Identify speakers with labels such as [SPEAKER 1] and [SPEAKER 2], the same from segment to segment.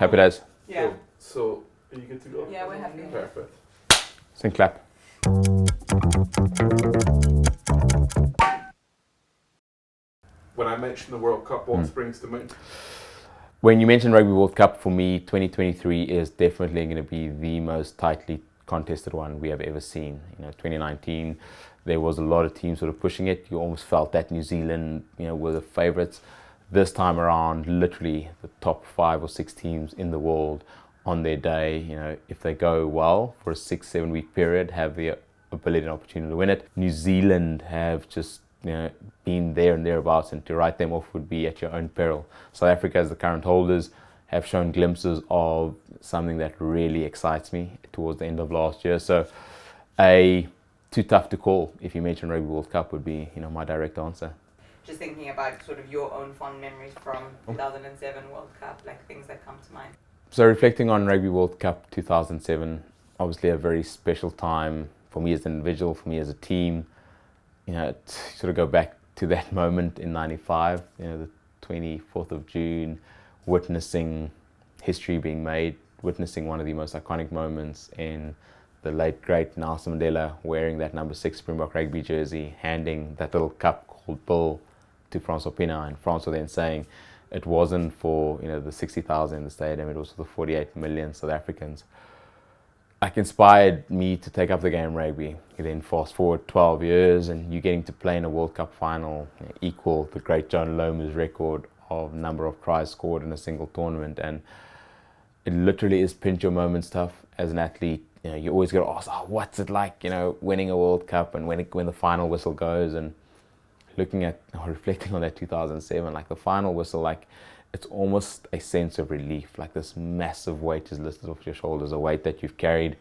[SPEAKER 1] Happy days.
[SPEAKER 2] Yeah.
[SPEAKER 3] Cool. So, are you good to go?
[SPEAKER 2] Yeah, we're happy.
[SPEAKER 3] Perfect.
[SPEAKER 1] Sing clap.
[SPEAKER 3] When I mention the World Cup, what springs to mind?
[SPEAKER 1] When you mention Rugby World Cup, for me, 2023 is definitely going to be the most tightly contested one we have ever seen. 2019, there was a lot of teams sort of pushing it. You almost felt that New Zealand, were the favourites. This time around, literally the top 5 or 6 teams in the world on their day, if they go well for a 6-7 week period, have the ability and opportunity to win it. New Zealand have just been there and thereabouts, and to write them off would be at your own peril. South Africa, as the current holders, have shown glimpses of something that really excites me towards the end of last year. So, too tough to call. If you mention Rugby World Cup, would be my direct answer.
[SPEAKER 2] Just thinking about sort of your own fond memories from 2007 World Cup, like things that come to mind.
[SPEAKER 1] So reflecting on Rugby World Cup 2007, obviously a very special time for me as an individual, for me as a team. To sort of go back to that moment in 95, the 24th of June, witnessing history being made, witnessing one of the most iconic moments in the late, great Nelson Mandela wearing that number 6 Springbok rugby jersey, handing that little cup called Bill to Francois Pienaar, and Francois then saying it wasn't for the 60,000 in the stadium, it was for the 48 million South Africans. Like, inspired me to take up the game rugby. You then fast forward 12 years and you're getting to play in a World Cup final, equal the great John Loma's record of number of tries scored in a single tournament. And it literally is pinch your moment stuff as an athlete. You always got to ask, what's it like, winning a World Cup, and when the final whistle goes, and looking at or reflecting on that 2007, like the final whistle, like it's almost a sense of relief, like this massive weight is lifted off your shoulders, a weight that you've carried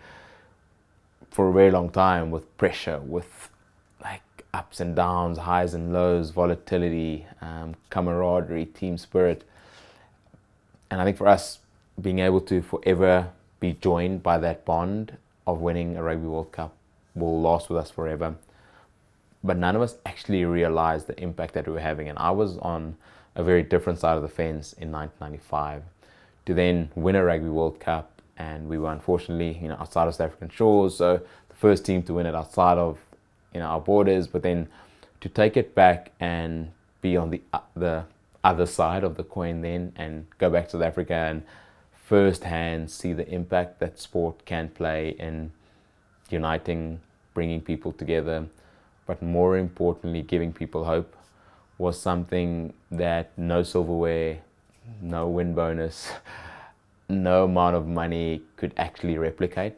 [SPEAKER 1] for a very long time, with pressure, with like ups and downs, highs and lows, volatility, camaraderie, team spirit. And I think for us, being able to forever be joined by that bond of winning a Rugby World Cup will last with us forever. But none of us actually realized the impact that we were having. And I was on a very different side of the fence in 1995 to then win a Rugby World Cup, and we were unfortunately outside of South African shores, so the first team to win it outside of our borders, but then to take it back and be on the other side of the coin then, and go back to South Africa and firsthand see the impact that sport can play in uniting, bringing people together, but more importantly giving people hope, was something that no silverware, no win bonus, no amount of money could actually replicate.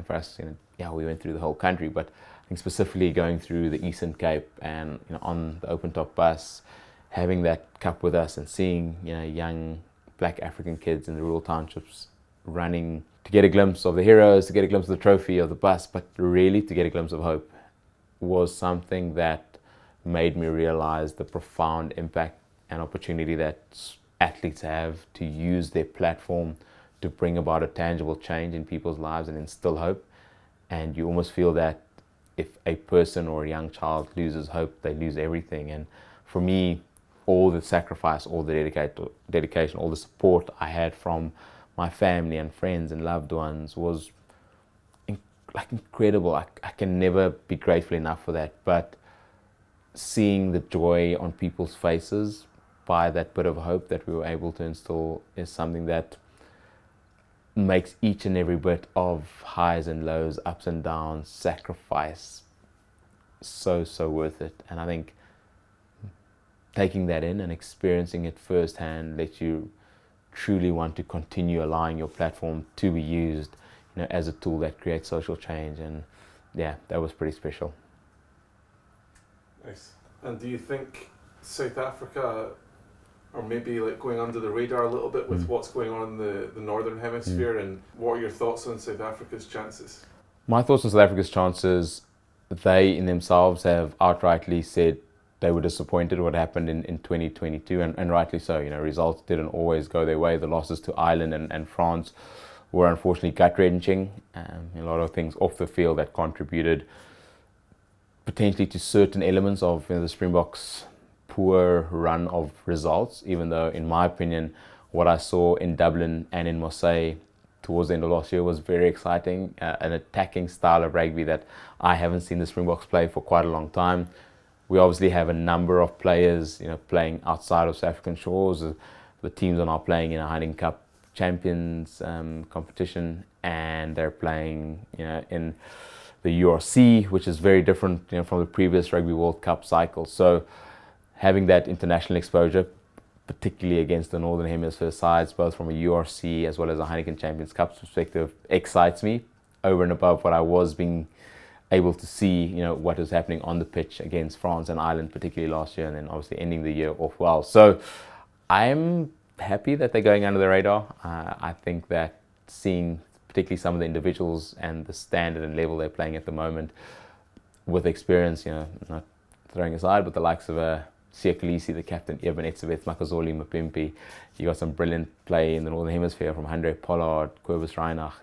[SPEAKER 1] For us, we went through the whole country, but I think specifically going through the Eastern Cape and on the open top bus, having that cup with us and seeing young Black African kids in the rural townships running to get a glimpse of the heroes, to get a glimpse of the trophy of the bus, but really to get a glimpse of hope, was something that made me realize the profound impact and opportunity that athletes have to use their platform to bring about a tangible change in people's lives and instill hope. And you almost feel that if a person or a young child loses hope, they lose everything. And for me, all the sacrifice, all the dedication, all the support I had from my family and friends and loved ones was incredible. I can never be grateful enough for that. But seeing the joy on people's faces by that bit of hope that we were able to instill is something that makes each and every bit of highs and lows, ups and downs, sacrifice so worth it. And I think taking that in and experiencing it firsthand lets you truly want to continue allowing your platform to be used as a tool that creates social change. And yeah, that was pretty special.
[SPEAKER 3] Nice. And do you think South Africa are maybe like going under the radar a little bit with what's going on in the Northern Hemisphere, and what are your thoughts on South Africa's chances?
[SPEAKER 1] My thoughts on South Africa's chances, they in themselves have outrightly said they were disappointed what happened in 2022, and rightly so. Results didn't always go their way. The losses to Ireland and France were unfortunately gut-wrenching. A lot of things off the field that contributed potentially to certain elements of the Springboks' poor run of results, even though, in my opinion, what I saw in Dublin and in Marseille towards the end of last year was very exciting. An attacking style of rugby that I haven't seen the Springboks play for quite a long time. We obviously have a number of players, playing outside of South African shores. The teams are now playing in a Heineken Cup Champions competition, and they're playing, in the URC, which is very different, from the previous Rugby World Cup cycle. So having that international exposure, particularly against the Northern Hemisphere sides, both from a URC as well as a Heineken Champions Cup perspective, excites me over and above what I was being able to see, what was happening on the pitch against France and Ireland, particularly last year, and then obviously ending the year off well. So I'm happy that they're going under the radar. I think that seeing particularly some of the individuals and the standard and level they're playing at the moment with experience, not throwing aside, but the likes of Siya Kolisi, the captain, Eben Etzebeth, Makazole Mapimpi. You got some brilliant play in the Northern Hemisphere from Handré Pollard, Cobus Reinach,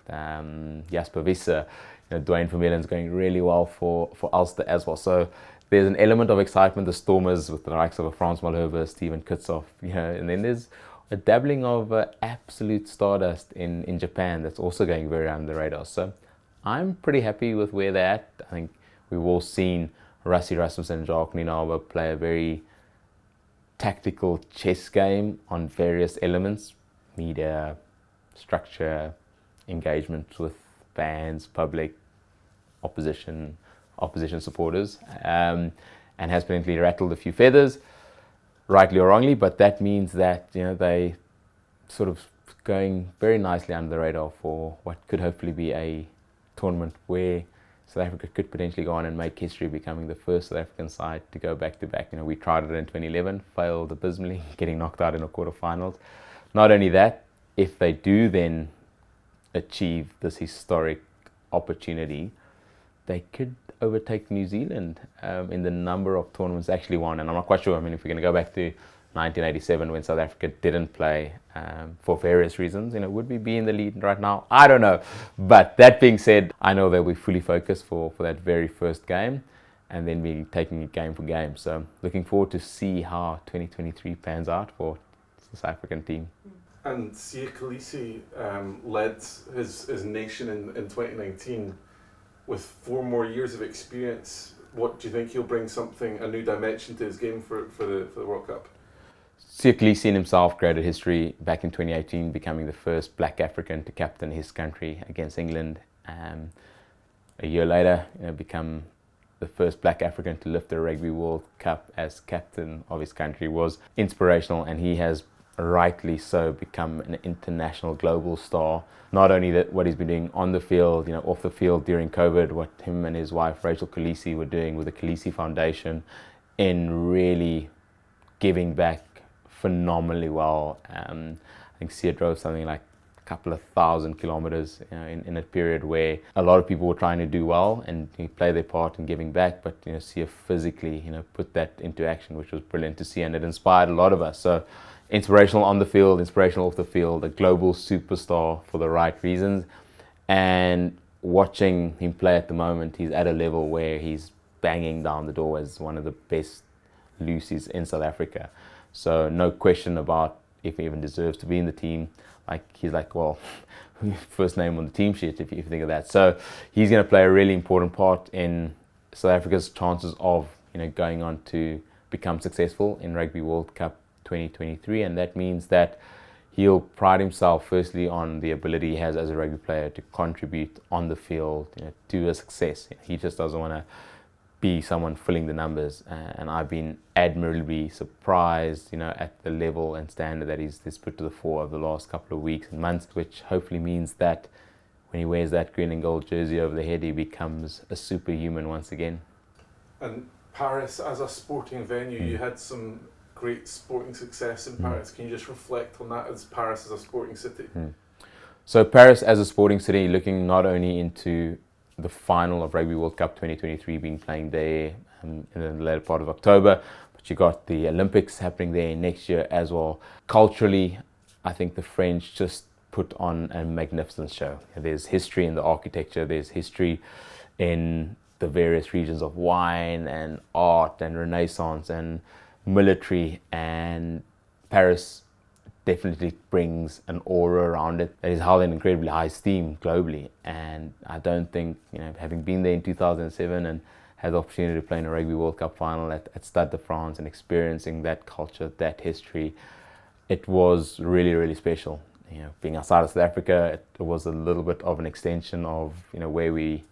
[SPEAKER 1] Jasper Visser. Dwayne Vermeulen's going really well for Ulster as well. So there's an element of excitement, the Stormers with the likes of Frans Malherbe, Steven Kitshoff, and then there's a dabbling of absolute stardust in Japan that's also going very under the radar. So I'm pretty happy with where they're at. I think we've all seen Rassie Rasmussen and Jacques Nienaber play a very tactical chess game on various elements: media, structure, engagement with fans, public, opposition supporters, and has potentially rattled a few feathers, rightly or wrongly, but that means that they sort of going very nicely under the radar for what could hopefully be a tournament where South Africa could potentially go on and make history, becoming the first South African side to go back-to-back. We tried it in 2011, failed abysmally, getting knocked out in the quarterfinals. Not only that, if they do then achieve this historic opportunity, they could overtake New Zealand in the number of tournaments actually won. And I'm not quite sure, if we're going to go back to 1987 when South Africa didn't play for various reasons, would we be in the lead right now? I don't know. But that being said, I know they'll be fully focused for that very first game, and then be taking it game for game. So looking forward to see how 2023 pans out for the South African team.
[SPEAKER 3] And Siya Kolisi led his nation in 2019 with 4 more years of experience. What do you think he'll bring a new dimension to his game for the World Cup?
[SPEAKER 1] Siya Kolisi himself created history back in 2018, becoming the first Black African to captain his country against England. A year later, become the first Black African to lift the Rugby World Cup as captain of his country. Was inspirational, and he has rightly so become an international global star. Not only that, what he's been doing on the field, off the field during COVID, what him and his wife Rachel Kolisi were doing with the Kolisi Foundation in really giving back phenomenally well. I think Siya drove something like a couple of 1,000 kilometers in a period where a lot of people were trying to do well and play their part in giving back, but Siya physically put that into action, which was brilliant to see, and it inspired a lot of us. So inspirational on the field, inspirational off the field, a global superstar for the right reasons. And watching him play at the moment, he's at a level where he's banging down the door as one of the best loosies in South Africa. So no question about if he even deserves to be in the team. He's first name on the team sheet if you think of that. So he's going to play a really important part in South Africa's chances of going on to become successful in Rugby World Cup 2023, and that means that he'll pride himself firstly on the ability he has as a rugby player to contribute on the field to a success. He just doesn't want to be someone filling the numbers, and I've been admirably surprised at the level and standard that he's put to the fore over the last couple of weeks and months, which hopefully means that when he wears that green and gold jersey over the head, he becomes a superhuman once again.
[SPEAKER 3] And Paris as a sporting venue, you had some great sporting success in Paris. Can you just reflect on that as Paris as a sporting city?
[SPEAKER 1] So Paris as a sporting city, looking not only into the final of Rugby World Cup 2023 being played there in the later part of October, but you got the Olympics happening there next year as well. Culturally, I think the French just put on a magnificent show. There's history in the architecture, there's history in the various regions of wine and art and Renaissance and military, and Paris definitely brings an aura around it that is held in incredibly high esteem globally. And I don't think, having been there in 2007 and had the opportunity to play in a Rugby World Cup final at Stade de France and experiencing that culture, that history, it was really, really special. Being outside of South Africa, it was a little bit of an extension of, where we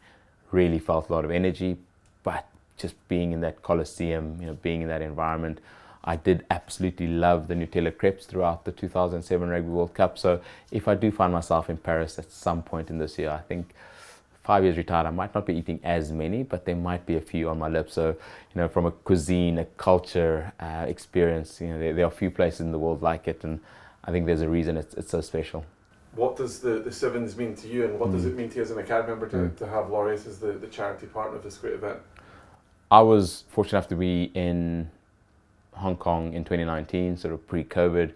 [SPEAKER 1] really felt a lot of energy, but just being in that Colosseum, being in that environment, I did absolutely love the Nutella crepes throughout the 2007 Rugby World Cup. So if I do find myself in Paris at some point in this year, I think 5 years retired, I might not be eating as many, but there might be a few on my lips. So, from a cuisine, a culture experience, there are few places in the world like it, and I think there's a reason it's so special.
[SPEAKER 3] What does the Sevens mean to you, and what does it mean to you as an Academy member to have Laureus as the charity partner of this great event?
[SPEAKER 1] I was fortunate enough to be in Hong Kong in 2019, sort of pre-COVID,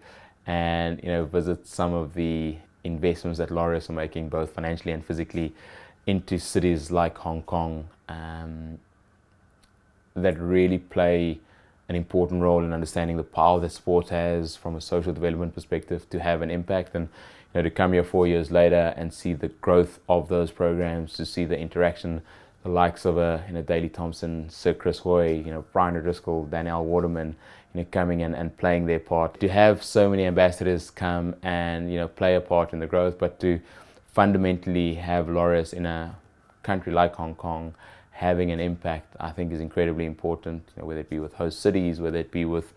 [SPEAKER 1] and visit some of the investments that Laureus are making, both financially and physically, into cities like Hong Kong, that really play an important role in understanding the power that sport has from a social development perspective to have an impact. And to come here 4 years later and see the growth of those programs, to see the interaction, the likes of Daley Thompson, Sir Chris Hoy, Brian O'Driscoll, Danielle Waterman, coming in and playing their part. To have so many ambassadors come and play a part in the growth, but to fundamentally have Laureus in a country like Hong Kong having an impact, I think is incredibly important, whether it be with host cities, whether it be with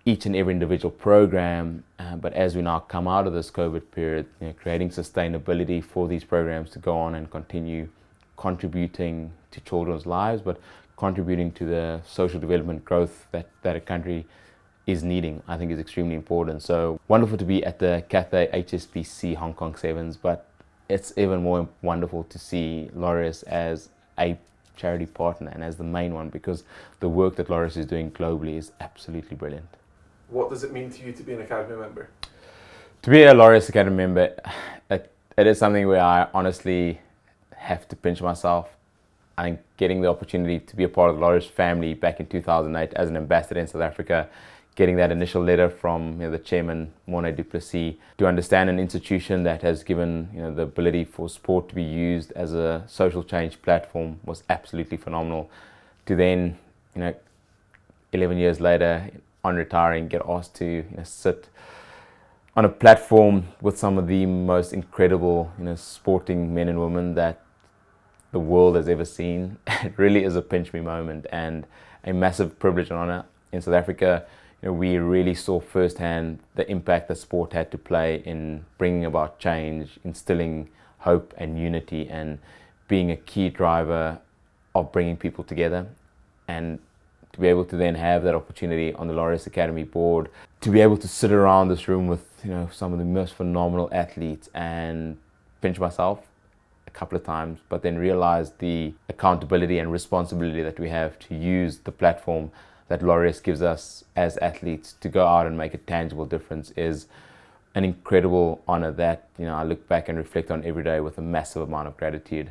[SPEAKER 1] each and every individual program. But as we now come out of this COVID period, creating sustainability for these programs to go on and continue contributing to children's lives, but contributing to the social development growth that a country is needing, I think is extremely important. So wonderful to be at the Cathay HSBC Hong Kong Sevens, but it's even more wonderful to see Laureus as a charity partner and as the main one, because the work that Laureus is doing globally is absolutely brilliant.
[SPEAKER 3] What does it mean to you to be an Academy member?
[SPEAKER 1] To be a Laureus Academy member, it is something where I honestly have to pinch myself. I think getting the opportunity to be a part of the Laureus family back in 2008 as an ambassador in South Africa, getting that initial letter from the chairman, Morne du Plessis, to understand an institution that has given the ability for sport to be used as a social change platform was absolutely phenomenal. To then, 11 years later, on retiring, get asked to sit on a platform with some of the most incredible sporting men and women that the world has ever seen. It really is a pinch me moment and a massive privilege and honor. In South Africa, we really saw firsthand the impact that sport had to play in bringing about change, instilling hope and unity, and being a key driver of bringing people together. And to be able to then have that opportunity on the Laureus Academy board, to be able to sit around this room with some of the most phenomenal athletes and pinch myself a couple of times, but then realize the accountability and responsibility that we have to use the platform that Laureus gives us as athletes to go out and make a tangible difference is an incredible honor that I look back and reflect on every day with a massive amount of gratitude.